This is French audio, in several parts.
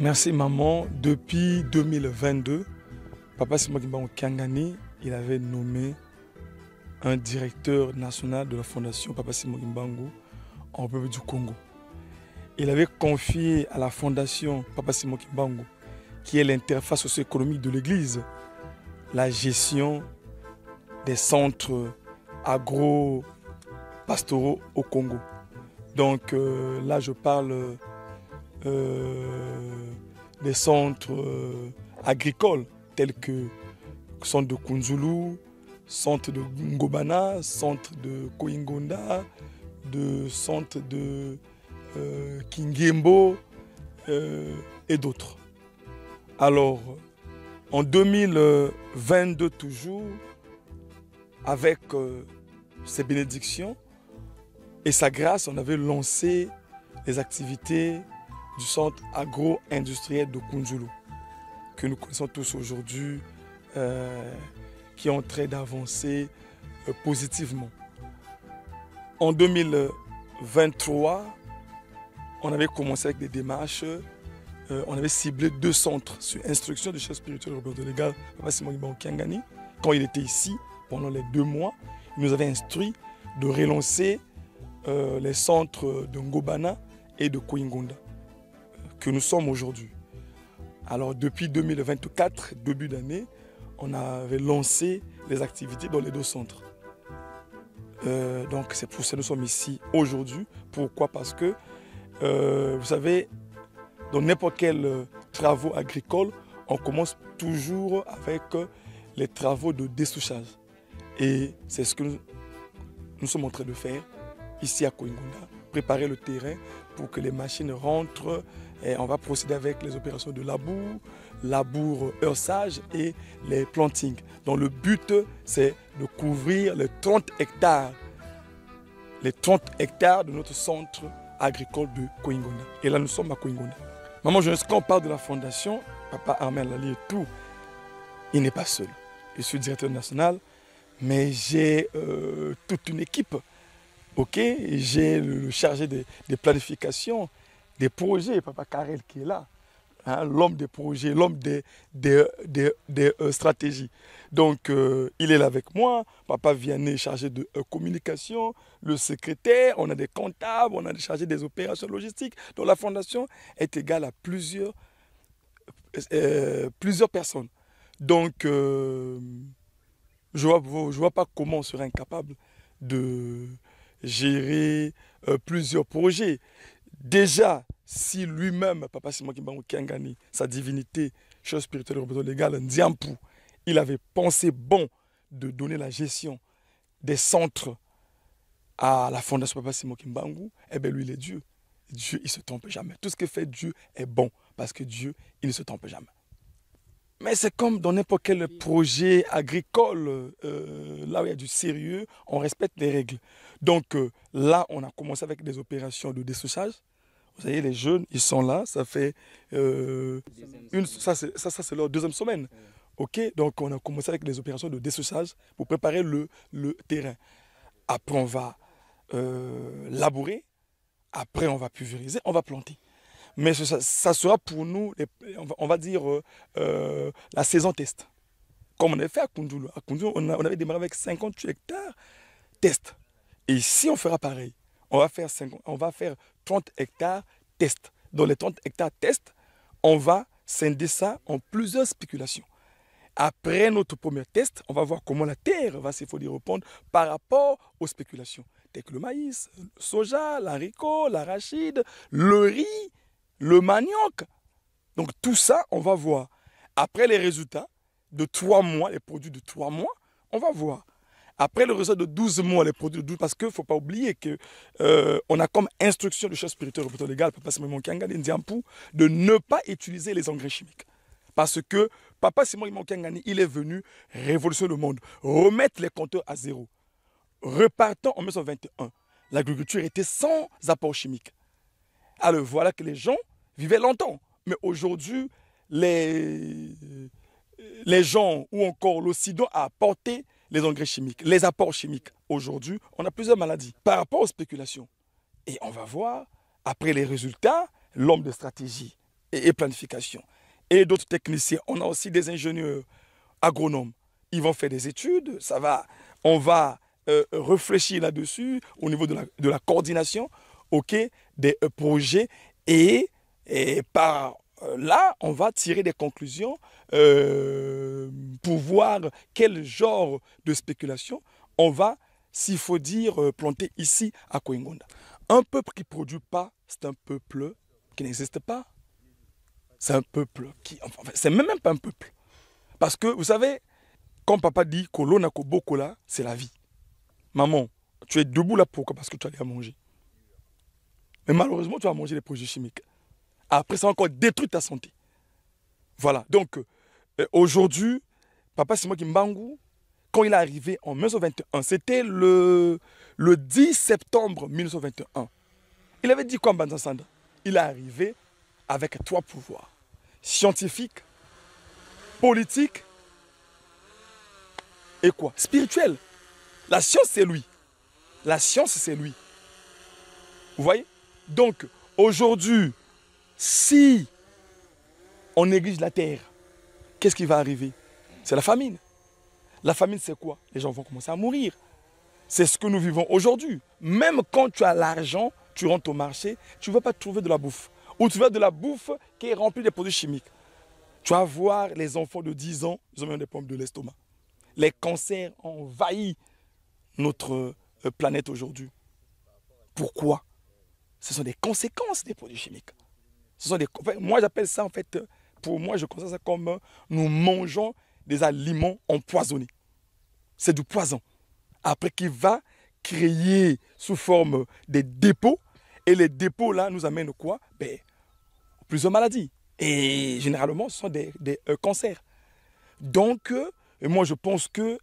Merci maman. Depuis 2022, Papa Simon Kimbangu Kiangani, il avait nommé un directeur national de la fondation Papa Simon Kimbangu en République du Congo. Il avait confié à la fondation Papa Simon Kimbangu, qui est l'interface socio-économique de l'Église, la gestion des centres agro-pastoraux au Congo. Donc là, je parle des centres agricoles tels que le centre de Kunzulu, centre de Ngobana, centre de Koingonda, de centre de Kingembo et d'autres. Alors, en 2022 toujours, avec ses bénédictions et sa grâce, on avait lancé les activités du centre agro-industriel de Kunzulu, que nous connaissons tous aujourd'hui, qui est en train d'avancer positivement. En 2023, on avait commencé avec des démarches. On avait ciblé 2 centres sur instruction du chef spirituel Roberto Légal, Papa Simon Kimbangu Kiangani. Quand il était ici, pendant les 2 mois, il nous avait instruit de relancer les centres de Ngobana et de Koingonda, que nous sommes aujourd'hui. Alors depuis 2024, début d'année, on avait lancé les activités dans les 2 centres. Donc c'est pour ça que nous sommes ici aujourd'hui. Pourquoi? Parce que, vous savez, dans n'importe quel travaux agricoles, on commence toujours avec les travaux de dessouchage. Et c'est ce que nous sommes en train de faire ici à Koingonda, préparer le terrain pour que les machines rentrent. Et on va procéder avec les opérations de labour, heurçage et les plantings. Donc le but, c'est de couvrir les 30 hectares de notre centre agricole de Koingonda. Et là, nous sommes à Koingonda. Maman, quand on parle de la fondation, Papa Armel Lali et tout, il n'est pas seul. Je suis directeur national, mais j'ai toute une équipe. Ok, j'ai le chargé des planifications, des projets, Papa Karel qui est là, hein, l'homme des projets, l'homme des stratégies. Donc, il est là avec moi. Papa Vianney, chargé de communication, le secrétaire, on a des comptables, on a des chargés des opérations logistiques. Donc, la fondation est égale à plusieurs personnes. Donc, je vois pas comment on serait incapable de gérer plusieurs projets. Déjà, si lui-même, Papa Simon Kimbangu Kiangani, sa divinité, chef spirituel Roberto Légal, Ndiampu, il avait pensé bon de donner la gestion des centres à la fondation Papa Simon Kimbangu, eh bien lui, il est Dieu. Dieu, il ne se trompe jamais. Tout ce que fait Dieu est bon, parce que Dieu, il ne se trompe jamais. Mais c'est comme dans n'importe quel projet agricole, là où il y a du sérieux, on respecte les règles. Donc là, on a commencé avec des opérations de dessouchage. Vous voyez, les jeunes, ils sont là, ça fait ça c'est leur 2e semaine. Ok, donc on a commencé avec des opérations de dessouchage pour préparer le terrain. Après, on va labourer, après on va pulvériser, on va planter. Mais ça sera pour nous, on va dire, la saison test. Comme on avait fait à Kunzulu. À Kunzulu, on avait démarré avec 58 hectares test. Et ici, on fera pareil. On va faire 30 hectares test. Dans les 30 hectares test, on va scinder ça en plusieurs spéculations. Après notre premier test, on va voir comment la terre va s'effondrer répondre par rapport aux spéculations. Telles que le maïs, le soja, l'haricot, l'arachide, le riz, le manioc. Donc tout ça, on va voir. Après les résultats de 3 mois, les produits de 3 mois, on va voir. Après le résultat de 12 mois, les produits de 12, parce qu'il ne faut pas oublier qu'on a comme instruction du chef spirituel Roberto Légal, Papa Simon Kiangani Ndiampu, de ne pas utiliser les engrais chimiques. Parce que Papa Simon Kiangani, il est venu révolutionner le monde, remettre les compteurs à zéro. Repartant en 1921, l'agriculture était sans apport chimique. Alors voilà que les gens vivaient longtemps. Mais aujourd'hui, les gens ou encore l'Occident a apporté les engrais chimiques, les apports chimiques. Aujourd'hui, on a plusieurs maladies par rapport aux spéculations. Et on va voir, après les résultats, l'homme de stratégie, et planification. Et d'autres techniciens. On a aussi des ingénieurs agronomes. Ils vont faire des études. On va réfléchir là-dessus au niveau de la coordination, ok, des projets. Et par là, on va tirer des conclusions pour voir quel genre de spéculation on va, s'il faut dire, planter ici à Koingonda. Un peuple qui ne produit pas, c'est un peuple qui n'existe pas. C'est un peuple qui... Enfin, c'est même pas un peuple. Parce que, vous savez, quand papa dit « Kolona kobokola », c'est la vie. Maman, tu es debout là, pourquoi? Parce que tu as à manger. Mais malheureusement, tu vas manger des produits chimiques. Après, ça va encore détruire ta santé. Voilà. Donc, aujourd'hui, Papa Simon Kimbangu, quand il est arrivé en 1921, c'était le 10 septembre 1921. Il avait dit quoi, Mbanza Sanda? Il est arrivé avec 3 pouvoirs. Scientifique, politique et quoi? Spirituel. La science, c'est lui. La science, c'est lui. Vous voyez? Donc, aujourd'hui, si on néglige la terre, qu'est-ce qui va arriver? C'est la famine. La famine, c'est quoi? Les gens vont commencer à mourir. C'est ce que nous vivons aujourd'hui. Même quand tu as l'argent, tu rentres au marché, tu ne vas pas trouver de la bouffe. Ou tu vas de la bouffe qui est remplie de produits chimiques. Tu vas voir les enfants de 10 ans, ils ont même des problèmes de l'estomac. Les cancers ont envahi notre planète aujourd'hui. Pourquoi? Ce sont des conséquences des produits chimiques. Moi, j'appelle ça, en fait, pour moi, je considère ça comme nous mangeons des aliments empoisonnés. C'est du poison. Après, qui va créer sous forme des dépôts. Et les dépôts, là, nous amènent quoi? Plusieurs maladies. Et généralement, ce sont des cancers. Donc, moi, je pense que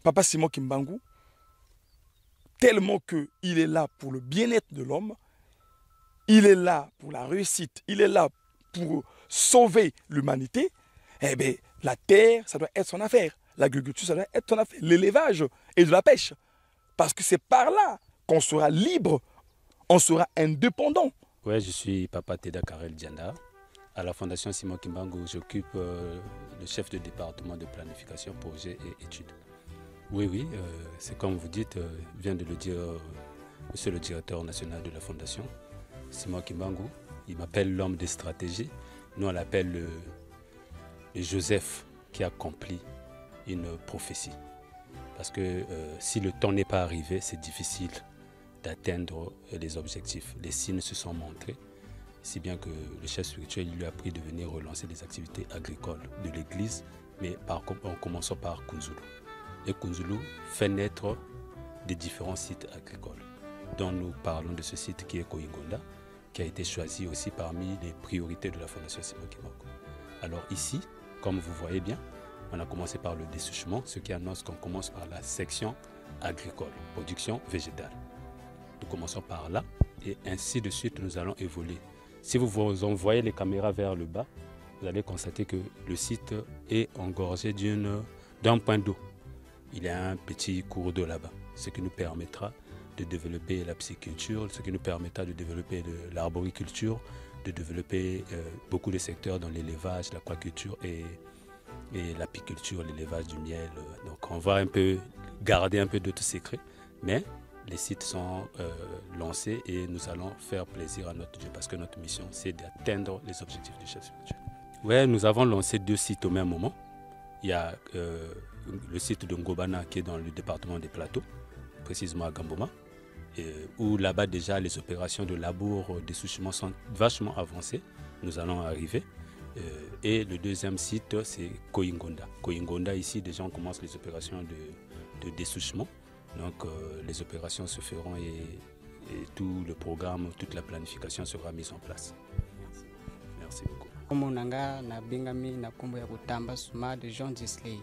Papa Simon Kimbangu, tellement qu'il est là pour le bien-être de l'homme, il est là pour la réussite, il est là pour sauver l'humanité, eh bien, la terre, ça doit être son affaire. L'agriculture, ça doit être son affaire. L'élevage et de la pêche. Parce que c'est par là qu'on sera libre, on sera indépendant. Oui, je suis Papa Teda Karel Dianda. À la Fondation Simon Kimbangu, j'occupe le chef de département de planification, projet et études. Oui, c'est comme vous dites, vient de le dire monsieur le directeur national de la Fondation, Simon Kimbangu. Il m'appelle l'homme des stratégies. Nous, on l'appelle le Joseph qui accomplit une prophétie. Parce que si le temps n'est pas arrivé, c'est difficile d'atteindre les objectifs. Les signes se sont montrés, si bien que le chef spirituel lui a pris de venir relancer les activités agricoles de l'église, mais en commençant par Kunzulu. Et Kunzulu fait naître des différents sites agricoles, dont nous parlons de ce site qui est Koingonda, qui a été choisi aussi parmi les priorités de la Fondation Simon Kimbangu. Alors ici, comme vous voyez bien, on a commencé par le dessouchement, ce qui annonce qu'on commence par la section agricole, production végétale. Nous commençons par là et ainsi de suite nous allons évoluer. Si vous envoyez les caméras vers le bas, vous allez constater que le site est engorgé d'un point d'eau. Il y a un petit cours d'eau là-bas, ce qui nous permettra de développer la pisciculture, ce qui nous permettra de développer l'arboriculture, de développer beaucoup de secteurs dans l'élevage, l'aquaculture et l'apiculture, l'élevage du miel. Donc on va un peu garder un peu d'autres secrets, mais les sites sont lancés et nous allons faire plaisir à notre Dieu parce que notre mission c'est d'atteindre les objectifs du chef spirituel. Oui, nous avons lancé 2 sites au même moment. Il y a le site de Ngobana qui est dans le département des Plateaux, précisément à Gamboma, où là-bas déjà les opérations de labour, dessouchement sont vachement avancées. Nous allons arriver. Et le deuxième site, c'est Koingonda. Koingonda, ici, déjà, on commence les opérations de dessouchement. Donc, les opérations se feront et tout le programme, toute la planification sera mise en place. Merci beaucoup. Omonanga na bingami na kombo ya kutamba suma de Jean Disley.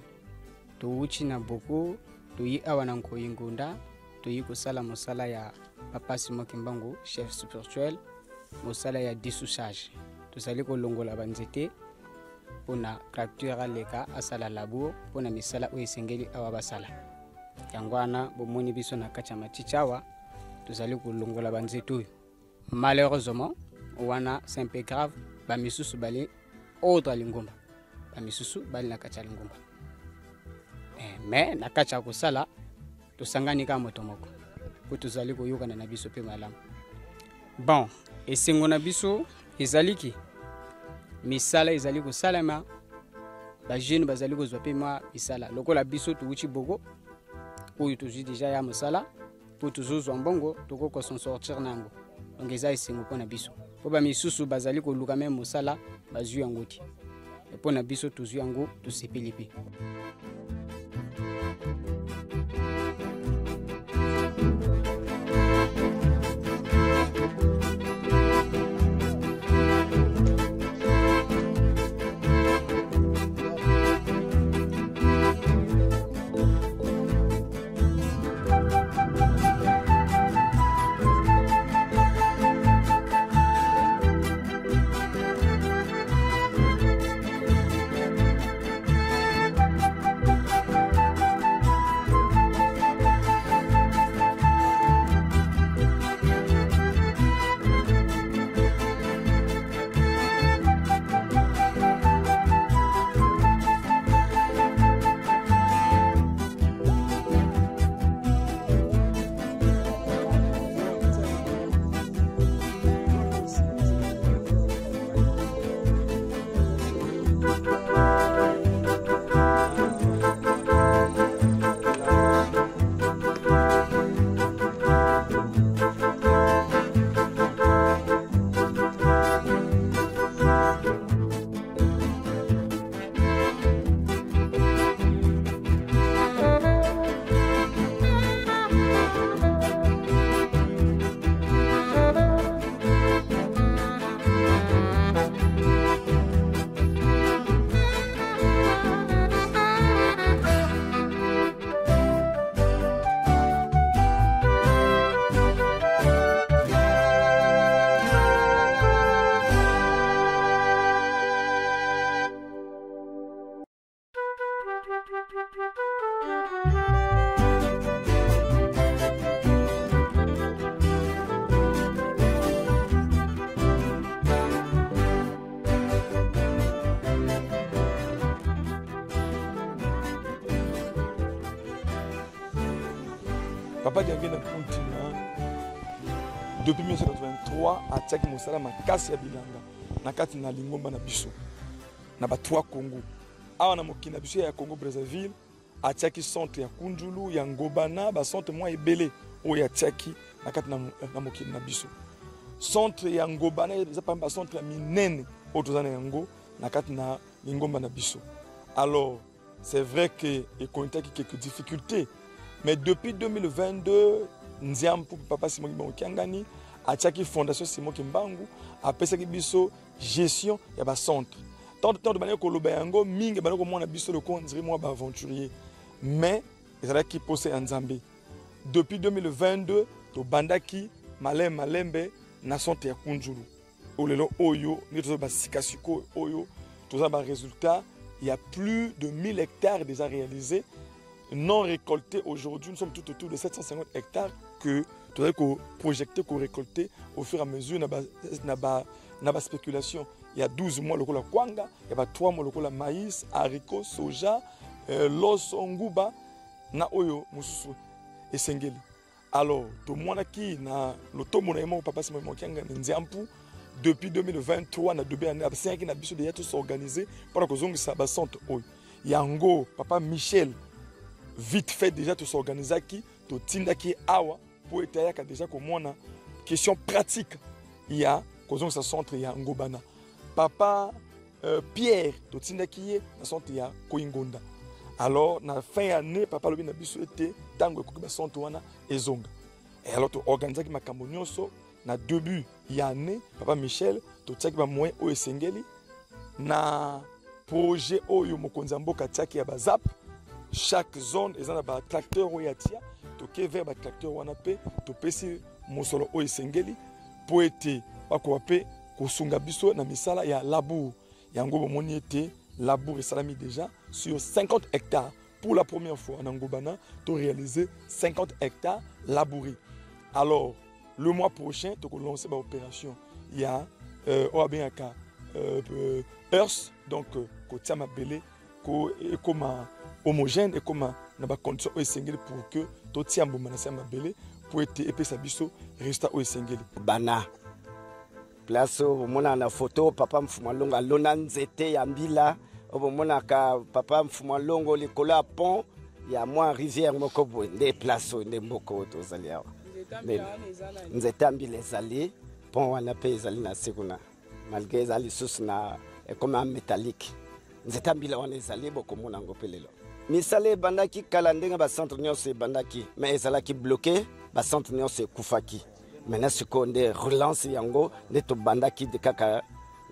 Tuuchi na boko, tuyi awa na Koingonda, tuyi kusala mosala ya Papa Simon Kimbangu, chef spirituel, mosala ya dessouchage. Tuzali kolongola banzete pona tracteur aleka asala labour pona misala oyo esengeli awa basala. Yango wana bomoni biso na kati ya matiti awa tozali kolongola banzete oyo. Malheureusement wana c'est un peu grave bamisusu bali autre lingomba bamisusu bali na kati ya lingomba mais na kati ya kosala tosangani kaka moto moko po tozali koyokana na biso mpe malamu. Bon, esengo na biso ezaliki misala ezali kosalema bajeune bazali kozwa mpe mwa misala lokola biso touti bogo oyo tozwi deja ya mosala po tozozwa mbongo tokokoson sortir na yango. Donc eza esengo mpo na biso po bamisusu bazali koluka meme mosala bazwi yango ti mpo na biso tozwi yango tosepeli mpe. Papa Gangue na continent depuis 1983 atiaki mosala makasi ya bilanga na kati na lingomba na biso na ba 3 Congo awa na mokili na biso ya Congo Brazzaville atiaki centre ya Kunjulu ya Ngobana ba centre mwa ebele oyo atiaki na kati na mokili na biso centre ya Ngobana eza pa ba centre ya minene oyo tozana yango na kati na lingomba na biso. Alors c'est vrai que ekonitaki quelques difficultés. Mais depuis 2022, Nziampu Papa Simon Kimbangu Kiangani a tchaki Fondation Simon Kimbangu a pesaki biso gestion ya ba centre. Tant de manière que lobayango mingi banako mona biso le kon dirait moi ba aventurier. Mais ezala ki posé en Zambie. Depuis 2022, to bandaki malembe na centre ya Kunjulu. Olelo oyo ni to ba sikasiko oyo to za ba résultat, il y a plus de 1000 hectares déjà réalisés. Non récoltés aujourd'hui, nous sommes tout autour de 750 hectares que nous avons projeté, qu'on récolté au fur et à mesure dans la spéculation. Il y a 12 mois le kwanga, il y a 3 mois le maïs, haricots, soja, l'os, nguba, na oyo, mususu, et sengeli. Alors, tout le monde qui na l'automne na papa Simon Kianga Nziampu depuis 2023 na deux années, c'est un qui déjà tous organisé pour que nous ça centre oyo. Yango papa Michel vite fait déjà tout s'organiser qui to tinda qui awa pour être déjà comme on a question pratique il y a causons ça centre il y a Ngobana papa Pierre to tinda qui est na centre il y a Koingonda. Alors na fin année papa lobi na biso était tango ko ba centre wana ezonga et alors to organiser qui makambo nyonso na début il y a année papa Michel to tsaki ba moyen o esengeli na projet oyo mokonzi mboka tsaki ya bazap. Chaque zone est un tracteur ou yatia, toke vers ba tracteur wana pe, to pesi mosolo o esengeli, po ete bakoape kosunga biso na misala ya labour. Yango bomoni ete labour et salami déjà sur 50 hectares. Pour la première fois en Ngobana, to réaliser 50 hectares labourés. Alors, le mois prochain, to lancer ba opération. Il y a oyo abengaka earth, donc kotia mabele ekoma homogène ekoma na bacondition oyo esengeli pour que totia mbuma na se ya mabele po ete epesa biso résultat oyo esengeli. Bana place omona na photo papa Mfuma Longo alona nzete ya mbila, omonaka papa Mfuma Longo likolo ya pont ya mwa rivière moko boye nde place nde mboko tozali awa. Nzete ya mbila ezali pont wana pe ezali na sekuna malgré ezali lisusu na ekoma métallique. Nzete ya mbila wana ezali bokomona yango pe lelo. Misala ebandaki kala ndenge bacentre nyonso ebandaki mais ezalaki bloqué, bacentre nyonso ekufaki. Maintenant sikoyo nde relance yango nde tobandaki de kaka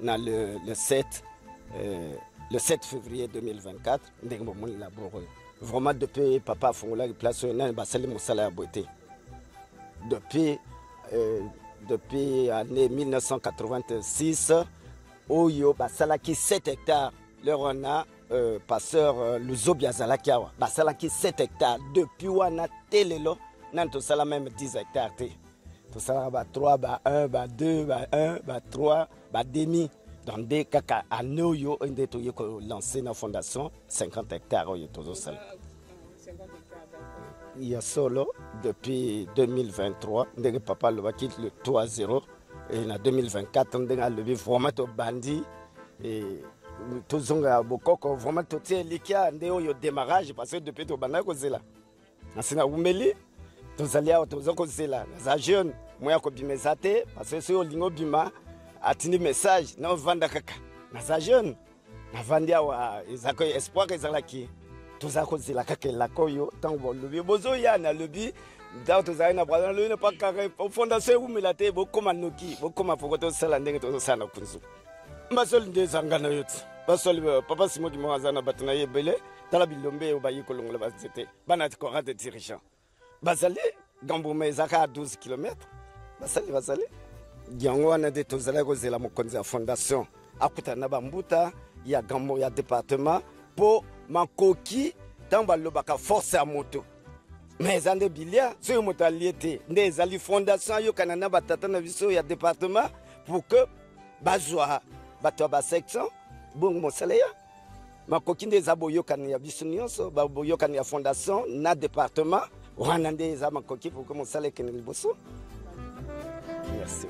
na le 7 février 2024 ndenge bomoni la boro. Vraiment depuis papa afungolaki place oyo nani basali mosala ya beauté. Depuis année 1986 oyo basalaki 7 hectares. Leur on a passeur Luzobi azalaki awa basalaki 7 hectares depuis wana telelo nan tosala même 10 hectares te. Tosala ba 3 ba 1 ba 2 ba 1 ba 3 ba demi dans des kaka anoyo inde to yeko lancer na fondation 50 hectares oyo tozosala. Il y a solo depuis 2023 ndenge papa le quitte le 3-0 et en 2024 ndenge le vraiment to bandi et tozonga bokoko vraiment totie likia nde oyo démarrage parce que depuis to banda kozela nasina umeli tozali awa tozokozela za jeune moya ko bimeza te parce que so lingo bima atindi message na vanda kaka na za jeune na vandi awa ezako espoir ezalaki tozakozela kaka la koyo tango lobi bozo yana lobi ndaw tozali na bwana lobi ne pas carré fondation umela te bokoma noki bokoma fokoto sala ndenge tozosana kunzu mbasoli ndezangana yoti basoli papa Simon ki mwazana batuna yebele tala bilombe obayi kolongola bazete bana tikora de dirigeant basali gambuma ezaka 12 km basali yango wana de tozala kozela mokonzi ya fondation akutana bambuta ya gambo ya département po makoki tamba lobaka force ya moto mais ande bilia so moto aliete nde ezali fondation yo kanana batata na biso ya département pour que bazwa bato ba section bon mosaleya makoki nde za boyokani ya biso nyonso ba boyokani ya fondation na département wana nde za makoki pour que mosale kene liboso. Merci.